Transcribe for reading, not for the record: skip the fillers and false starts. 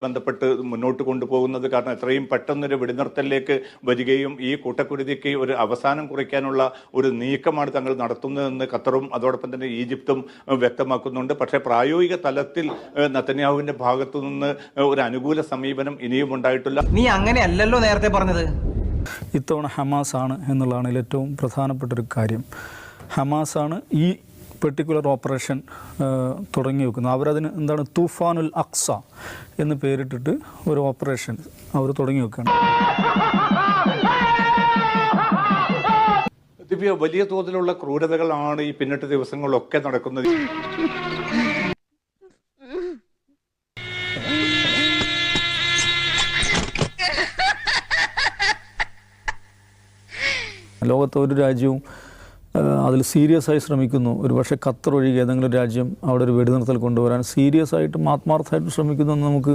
ബന്ധപ്പെട്ട് മുന്നോട്ട് കൊണ്ടുപോകുന്നത്. കാരണം എത്രയും പെട്ടെന്നൊരു വെടിനിർത്തലിലേക്ക് വരികയും ഈ കൂട്ടക്കുരുതിക്ക് ഒരു അവസാനം കുറിക്കാനുള്ള ഒരു നീക്കമാണ് തങ്ങൾ നടത്തുന്നതെന്ന് ഖത്തറും അതോടൊപ്പം തന്നെ ഈജിപ്തും വ്യക്തമാക്കുന്നുണ്ട്. പക്ഷേ പ്രായോഗിക തലത്തിൽ നെതന്യാഹുവിന്റെ ഭാഗത്തു നിന്ന് ഒരു അനുകൂല സമീപനം ഇനിയും ഉണ്ടായിട്ടില്ല. നീ അങ്ങനെയല്ലല്ലോ നേരത്തെ പറഞ്ഞത്. ഇത്തവണ ഹമാസ് ആണ് എന്നുള്ളതാണ് ഏറ്റവും പ്രധാനപ്പെട്ടൊരു കാര്യം. ഹമാസാണ് ഈ പെർട്ടിക്കുലർ ഓപ്പറേഷൻ തുടങ്ങി വെക്കുന്നത്. അവരതിന് എന്താണ് തൂഫാനുൽ അക്സ എന്ന് പേരിട്ടിട്ട് ഒരു ഓപ്പറേഷൻ അവർ തുടങ്ങി വെക്കുകയാണ്. ദിവ്യ, വലിയ തോതിലുള്ള ക്രൂരതകളാണ് ഈ പിന്നിട്ട ദിവസങ്ങളിലൊക്കെ നടക്കുന്നത്. ലോകത്തെ ഒരു രാജ്യവും അതിൽ സീരിയസ് ആയി ശ്രമിക്കുന്നു. ഒരുപക്ഷെ ഖത്തർ ഒഴികെ ഏതെങ്കിലും രാജ്യം അവിടെ ഒരു വെടിനിർത്തൽ കൊണ്ടുവരാൻ സീരിയസ് ആയിട്ടും ആത്മാർത്ഥമായിട്ടും ശ്രമിക്കുന്നു എന്ന് നമുക്ക്